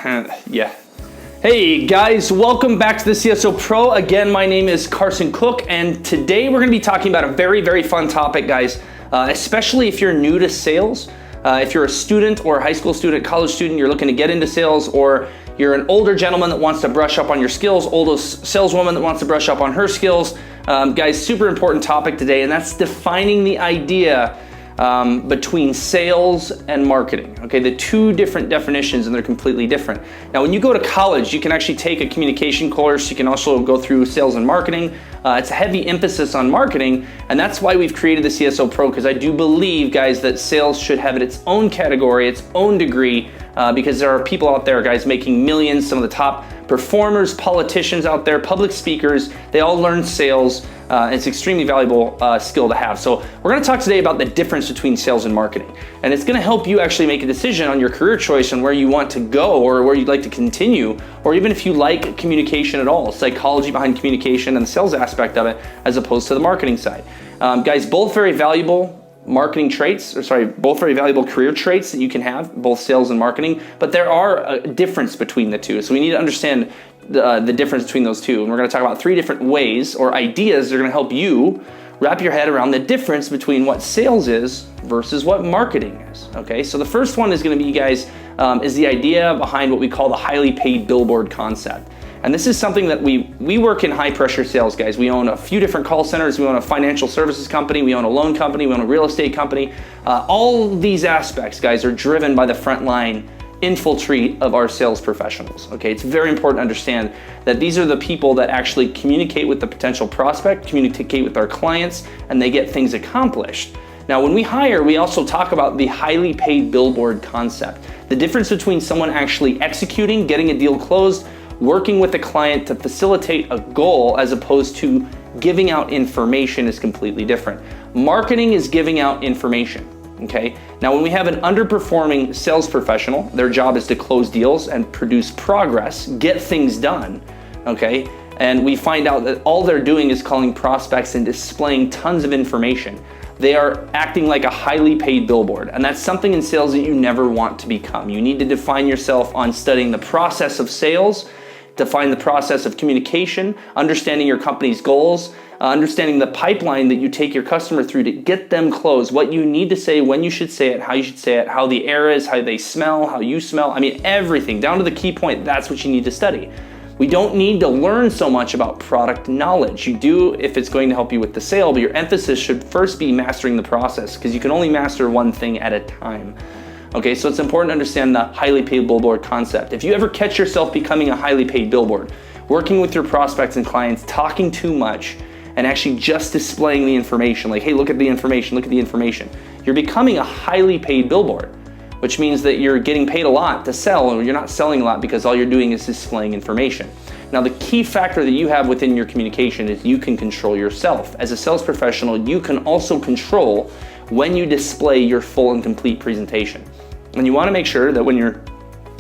Yeah. Hey guys, welcome back to the CSO Pro. Again, my name is Carson Cook, and today we're going to be talking about a very, very fun topic, guys, especially if you're new to sales. If you're a student or a high school student, college student, you're looking to get into sales, or you're an older gentleman that wants to brush up on your skills, older saleswoman that wants to brush up on her skills. Guys, super important topic today, and that's defining the idea between sales and marketing. Okay, the two different definitions, and they're completely different. Now, when you go to college, you can actually take a communication course. You can also go through sales and marketing. It's a heavy emphasis on marketing, and that's why we've created the CSO Pro, because I do believe, guys, that sales should have its own category, its own degree, because there are people out there, guys, making millions. Some of the top performers, politicians out there, public speakers, they all learn sales. It's an extremely valuable skill to have. So we're going to talk today about the difference between sales and marketing. And it's going to help you actually make a decision on your career choice and where you want to go, or where you'd like to continue, or even if you like communication at all, psychology behind communication and the sales aspect of it, as opposed to the marketing side. Guys, both very valuable both very valuable career traits that you can have, both sales and marketing, but there are a difference between the two. So we need to understand the difference between those two. And we're going to talk about three different ways or ideas that are going to help you wrap your head around the difference between what sales is versus what marketing is. Okay, so the first one is going to be, guys, is the idea behind what we call the highly paid billboard concept. And this is something that we work in high pressure sales, guys. We own a few different call centers. We own a financial services company. We own a loan company. We own a real estate company. All these aspects, guys, are driven by the frontline infiltrate of our sales professionals. Okay, it's very important to understand that these are the people that actually communicate with the potential prospect, communicate with our clients, and they get things accomplished. Now, when we hire, we also talk about the highly paid billboard concept. The difference between someone actually executing, getting a deal closed, working with a client to facilitate a goal, as opposed to giving out information, is completely different. Marketing is giving out information. Okay. Now, when we have an underperforming sales professional, their job is to close deals and produce progress, get things done. Okay. And we find out that all they're doing is calling prospects and displaying tons of information. They are acting like a highly paid billboard. And that's something in sales that you never want to become. You need to define yourself on studying the process of sales, define the process of communication, understanding your company's goals, understanding the pipeline that you take your customer through to get them closed, what you need to say, when you should say it, how you should say it, how the air is, how they smell, how you smell. I mean, everything down to the key point. That's what you need to study. We don't need to learn so much about product knowledge. You do if it's going to help you with the sale, but your emphasis should first be mastering the process, because you can only master one thing at a time. Okay, so it's important to understand the highly paid billboard concept. If you ever catch yourself becoming a highly paid billboard, working with your prospects and clients, talking too much, and actually just displaying the information, like, hey, look at the information, look at the information, you're becoming a highly paid billboard, which means that you're getting paid a lot to sell, or you're not selling a lot because all you're doing is displaying information. Now, the key factor that you have within your communication is you can control yourself. As a sales professional, you can also control when you display your full and complete presentation. And you want to make sure that when you're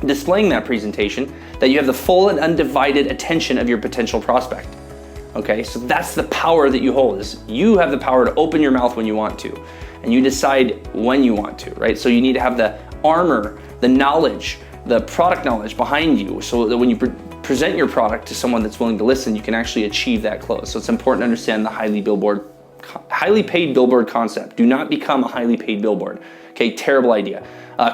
displaying that presentation, that you have the full and undivided attention of your potential prospect. Okay, so that's the power that you hold, is you have the power to open your mouth when you want to, and you decide when you want to, right? So you need to have the armor, the knowledge, the product knowledge behind you, so that when you present your product to someone that's willing to listen, you can actually achieve that close. So it's important to understand the highly paid billboard concept. Do not become a highly paid billboard. Okay, terrible idea.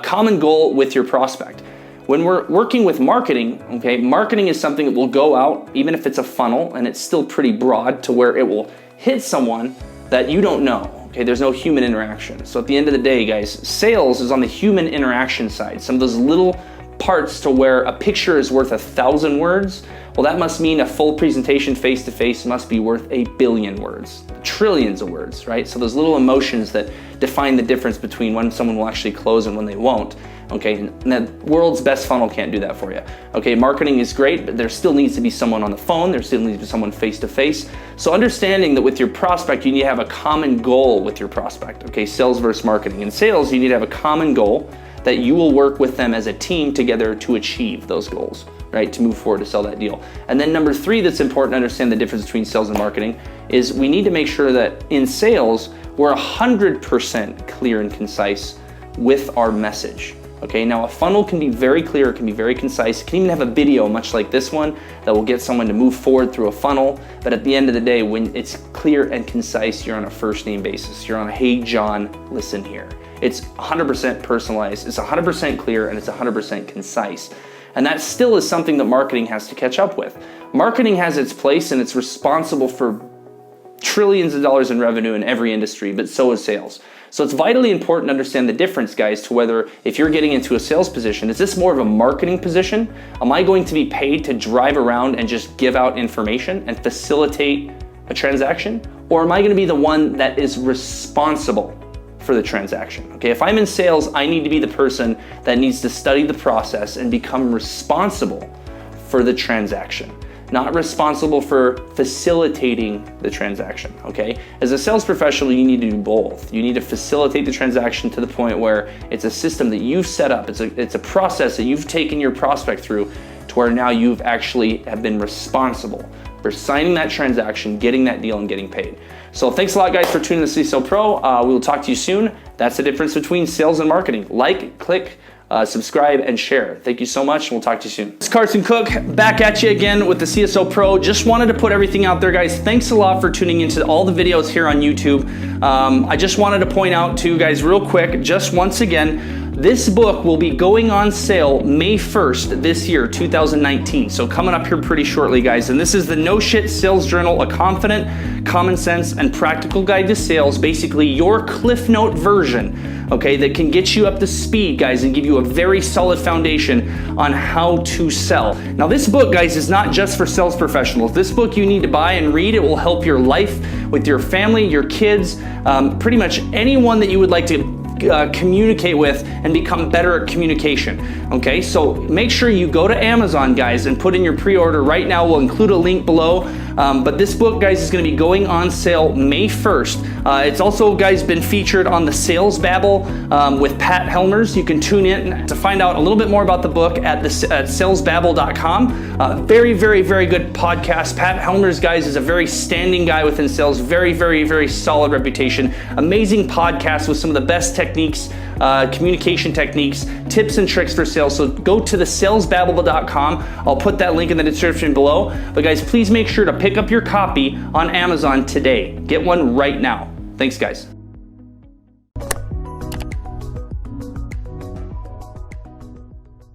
Common goal with your prospect. When we're working with marketing, okay, marketing is something that will go out, even if it's a funnel, and it's still pretty broad, to where it will hit someone that you don't know. Okay, there's no human interaction. So at the end of the day, guys, sales is on the human interaction side. Some of those little parts to where a picture is worth 1,000 words. Well, that must mean a full presentation face-to-face must be worth 1 billion words, trillions of words, right? So those little emotions that define the difference between when someone will actually close and when they won't. Okay, and the world's best funnel can't do that for you. Okay, marketing is great, but there still needs to be someone on the phone. There still needs to be someone face-to-face. So understanding that with your prospect, you need to have a common goal with your prospect. Okay, sales versus marketing. In sales, you need to have a common goal that you will work with them as a team together to achieve those goals, right? To move forward to sell that deal. And then number 3, that's important to understand the difference between sales and marketing, is we need to make sure that in sales, we're 100% clear and concise with our message. Okay, now a funnel can be very clear, it can be very concise, it can even have a video much like this one that will get someone to move forward through a funnel. But at the end of the day, when it's clear and concise, you're on a first name basis. You're on a, hey John, listen here. It's 100% personalized, it's 100% clear, and it's 100% concise. And that still is something that marketing has to catch up with. Marketing has its place and it's responsible for trillions of dollars in revenue in every industry, but so is sales. So it's vitally important to understand the difference, guys, to whether if you're getting into a sales position, is this more of a marketing position? Am I going to be paid to drive around and just give out information and facilitate a transaction? Or am I going to be the one that is responsible for the transaction? Okay, if I'm in sales, I need to be the person that needs to study the process and become responsible for the transaction, not responsible for facilitating the transaction, okay? As a sales professional, you need to do both. You need to facilitate the transaction to the point where it's a system that you've set up, it's a process that you've taken your prospect through to where now you've actually have been responsible for signing that transaction, getting that deal, and getting paid. So thanks a lot, guys, for tuning in to CSO Pro. We will talk to you soon. That's the difference between sales and marketing. Like, click, subscribe, and share. Thank you so much, and we'll talk to you soon. It's Carson Cook, back at you again with the CSO Pro. Just wanted to put everything out there, guys. Thanks a lot for tuning into all the videos here on YouTube. I just wanted to point out to you guys real quick, just once again, this book will be going on sale May 1st this year, 2019. So coming up here pretty shortly, guys. And this is the No Shit Sales Journal, a confident, common sense, and practical guide to sales. Basically your Cliff Note version, okay, that can get you up to speed, guys, and give you a very solid foundation on how to sell. Now this book, guys, is not just for sales professionals. This book you need to buy and read. It will help your life with your family, your kids, pretty much anyone that you would like to communicate with and become better at communication. Okay, so make sure you go to Amazon, guys, and put in your pre-order right now. We'll include a link below. But this book, guys, is going to be going on sale May 1st. It's also, guys, been featured on the Sales Babble with Pat Helmers. You can tune in to find out a little bit more about the book at salesbabble.com. Very, very, very good podcast. Pat Helmers, guys, is a very standing guy within sales. Very, very, very solid reputation. Amazing podcast with some of the best techniques, communication techniques, tips and tricks for sales. So go to the salesbabble.com. I'll put that link in the description below. But guys, please make sure to pick up your copy on Amazon today. Get one right now. Thanks, guys.